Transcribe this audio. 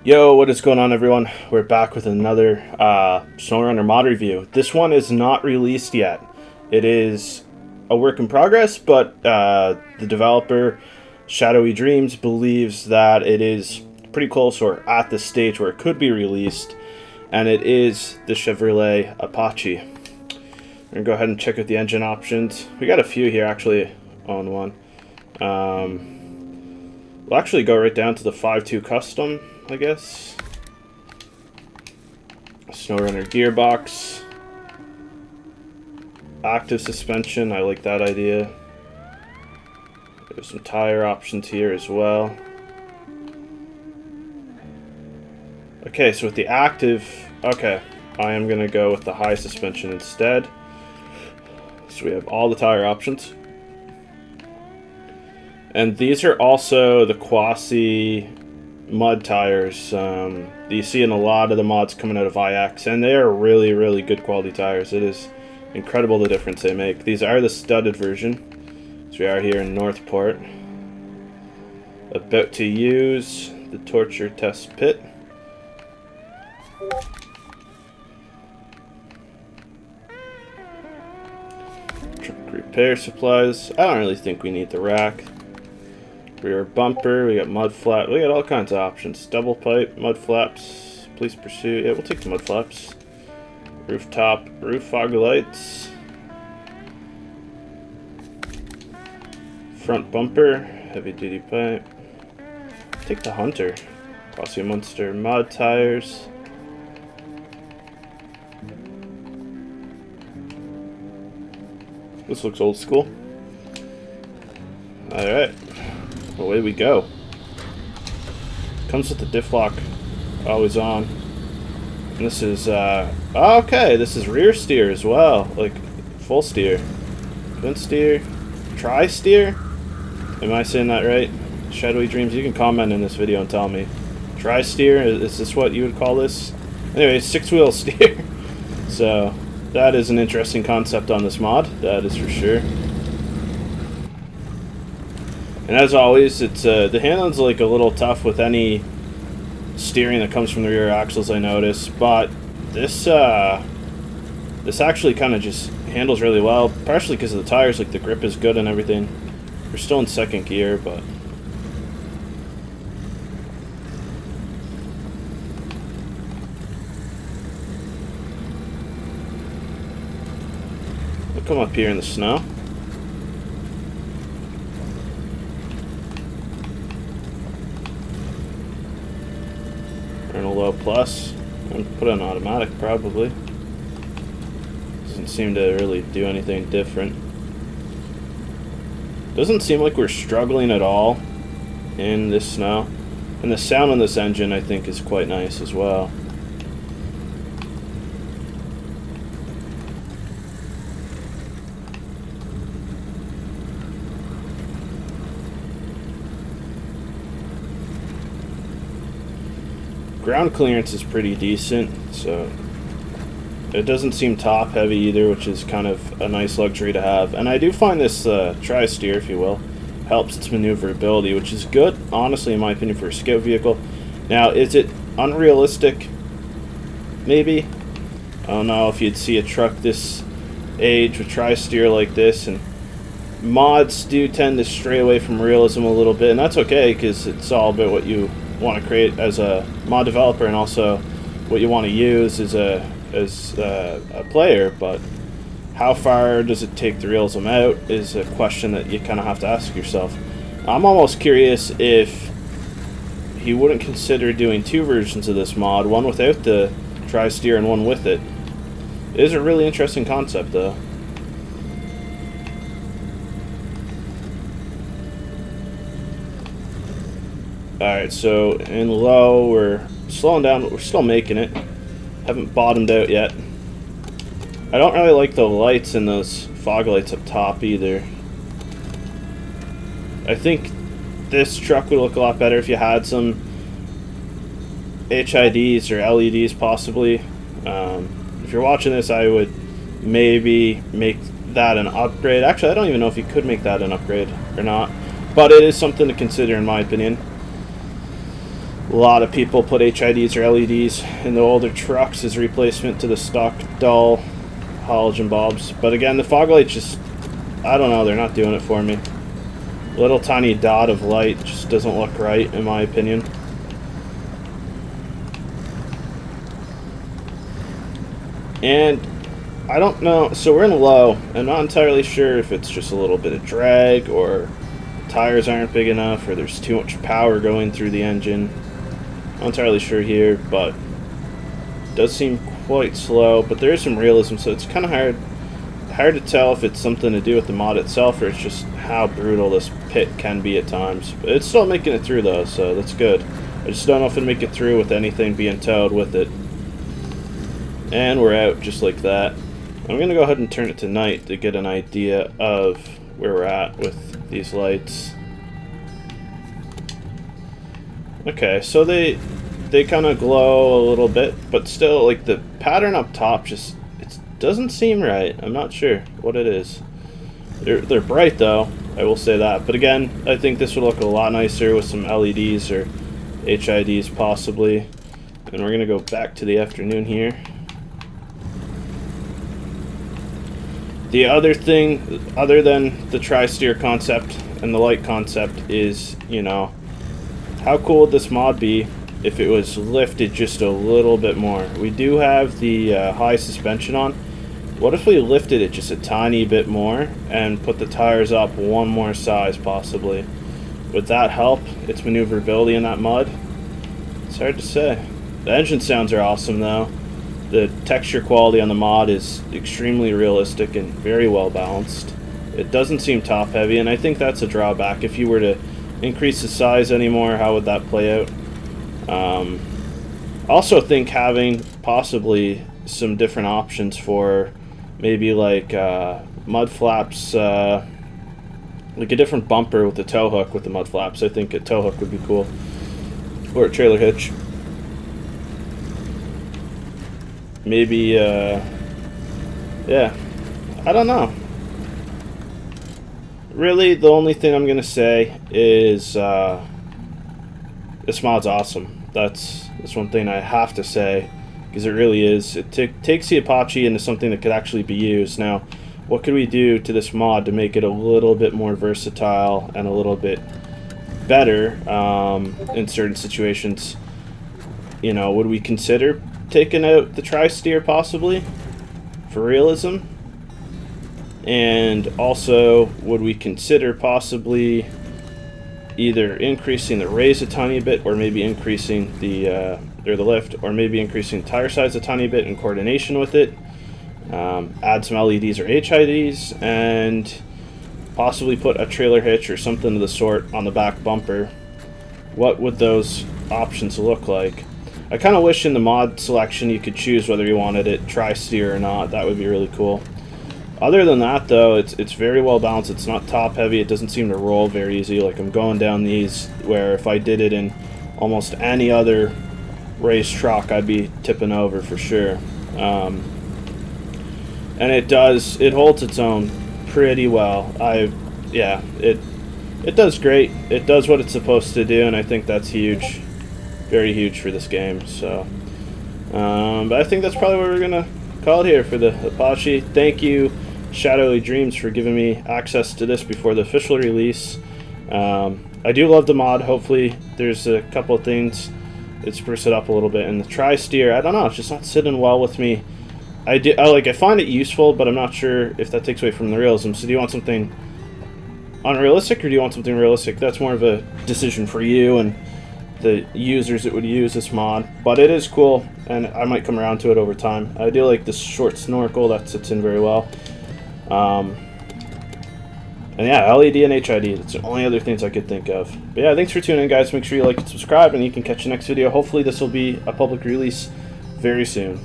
Yo, what is going on, everyone? We're back with another SnowRunner Mod review. This one is not released yet. It is a work in progress, but the developer, SNOWYDREAMS, believes that it is pretty close or at the stage where it could be released, and it is the Chevrolet Apache. We're going to go ahead and check out the engine options. We got a few here, actually, on one. We'll actually go right down to the 5.2 custom, I guess. SnowRunner gearbox. Active suspension, I like that idea. There's some tire options here as well. Okay, so with the active, okay, I am going to go with the high suspension instead. So we have all the tire options. And these are also the Quasi mud tires that you see in a lot of the mods coming out of IX, and they are really, really good quality tires. It is incredible the difference they make. These are the studded version, so we are here in Northport. About to use the torture test pit. Truck repair supplies. I don't really think we need the rack. Rear bumper, we got mud flap, we got all kinds of options. Double pipe, mud flaps, police pursuit, yeah, we'll take the mud flaps. Rooftop, roof fog lights. Front bumper, heavy duty pipe. Take the Hunter. Quasi Monster mod tires. This looks old school. Alright. Away we go. Comes with the diff lock always on. And this is, okay, this is rear steer as well. Like, full steer. Twin steer. Tri-steer? Am I saying that right? SNOWYDREAMS, you can comment in this video and tell me. Tri-steer, is this what you would call this? Anyway, 6-wheel steer. So, that is an interesting concept on this mod. That is for sure. And as always, it's the handling's like a little tough with any steering that comes from the rear axles, I notice. But this actually kind of just handles really well, partially because of the tires. Like, the grip is good and everything. We're still in second gear, but we'll come up here in the snow. A low plus. I'm gonna put on automatic probably. Doesn't seem to really do anything different. Doesn't seem like we're struggling at all in this snow. And the sound on this engine, I think, is quite nice as well. Ground clearance is pretty decent, so it doesn't seem top heavy either, which is kind of a nice luxury to have. And I do find this tri-steer, if you will, helps its maneuverability, which is good, honestly, in my opinion, for a scout vehicle. Now, is it unrealistic? Maybe. I don't know if you'd see a truck this age with tri-steer like this, and mods do tend to stray away from realism a little bit, and that's okay, because it's all about what you want to create as a mod developer and also what you want to use as a player. But how far does it take the realism out is a question that you kind of have to ask yourself. I'm almost curious if he wouldn't consider doing two versions of this mod, one without the tri-steer and one with it. It is a really interesting concept, though. Alright, so in low, we're slowing down, but we're still making it. Haven't bottomed out yet. I don't really like the lights and those fog lights up top either. I think this truck would look a lot better if you had some HIDs or LEDs possibly. If you're watching this, I would maybe make that an upgrade. Actually, I don't even know if you could make that an upgrade or not. But it is something to consider in my opinion. A lot of people put HIDs or LEDs in the older trucks as replacement to the stock dull halogen bulbs. But again, the fog lights just, I don't know, they're not doing it for me. Little tiny dot of light just doesn't look right, in my opinion. And I don't know, so we're in low. I'm not entirely sure if it's just a little bit of drag, or tires aren't big enough, or there's too much power going through the engine. Not entirely sure here, but it does seem quite slow. But there is some realism, so it's kind of hard to tell if it's something to do with the mod itself, or it's just how brutal this pit can be at times. But it's still making it through though, so that's good. I just don't know if it'll make it through with anything being towed with it. And we're out just like that. I'm going to go ahead and turn it to night to get an idea of where we're at with these lights. Okay, so they kind of glow a little bit, but still, like, the pattern up top just, it doesn't seem right. I'm not sure what it is. They're bright though, I will say that. But again, I think this would look a lot nicer with some LEDs or HIDs possibly. And we're going to go back to the afternoon here. The other thing, other than the tri-steer concept and the light concept, is, you know, how cool would this mod be if it was lifted just a little bit more? We do have the high suspension on. What if we lifted it just a tiny bit more and put the tires up one more size possibly? Would that help its maneuverability in that mud? It's hard to say. The engine sounds are awesome though. The texture quality on the mod is extremely realistic and very well balanced. It doesn't seem top heavy, and I think that's a drawback. If you were to increase the size anymore, how would that play out? Also think having possibly some different options for maybe like mud flaps, like a different bumper with the tow hook with the mud flaps. I think a tow hook would be cool. Or a trailer hitch. Maybe, yeah, I don't know. Really, the only thing I'm going to say is this mod's awesome. That's one thing I have to say, because it really is. It takes the Apache into something that could actually be used. Now, what could we do to this mod to make it a little bit more versatile and a little bit better in certain situations? You know, would we consider taking out the tri-steer possibly for realism? And also, would we consider possibly either increasing the raise a tiny bit, or maybe increasing the lift, or maybe increasing the tire size a tiny bit in coordination with it? Add some LEDs or HIDs, and possibly put a trailer hitch or something of the sort on the back bumper. What would those options look like? I kind of wish in the mod selection you could choose whether you wanted it tri-steer or not. That would be really cool. Other than that though, it's very well balanced. It's not top heavy. It doesn't seem to roll very easy. Like, I'm going down these where if I did it in almost any other race truck, I'd be tipping over for sure. And it holds its own pretty well. Yeah, it does great. It does what it's supposed to do, and I think that's huge. Very huge for this game. So but I think that's probably what we're gonna call it here for the Apache. Thank you, SNOWYDREAMS, for giving me access to this before the official release. I do love the mod. Hopefully there's a couple of things that spruce it up a little bit. And the tri-steer, I don't know, it's just not sitting well with me. I find it useful, but I'm not sure if that takes away from the realism. So do you want something unrealistic, or do you want something realistic? That's more of a decision for you and the users that would use this mod. But it is cool, and I might come around to it over time. I do like this short snorkel. That sits in very well. And yeah, LED and HID, that's the only other things I could think of. But yeah, thanks for tuning in, guys. Make sure you like and subscribe, and you can catch the next video. Hopefully this will be a public release very soon.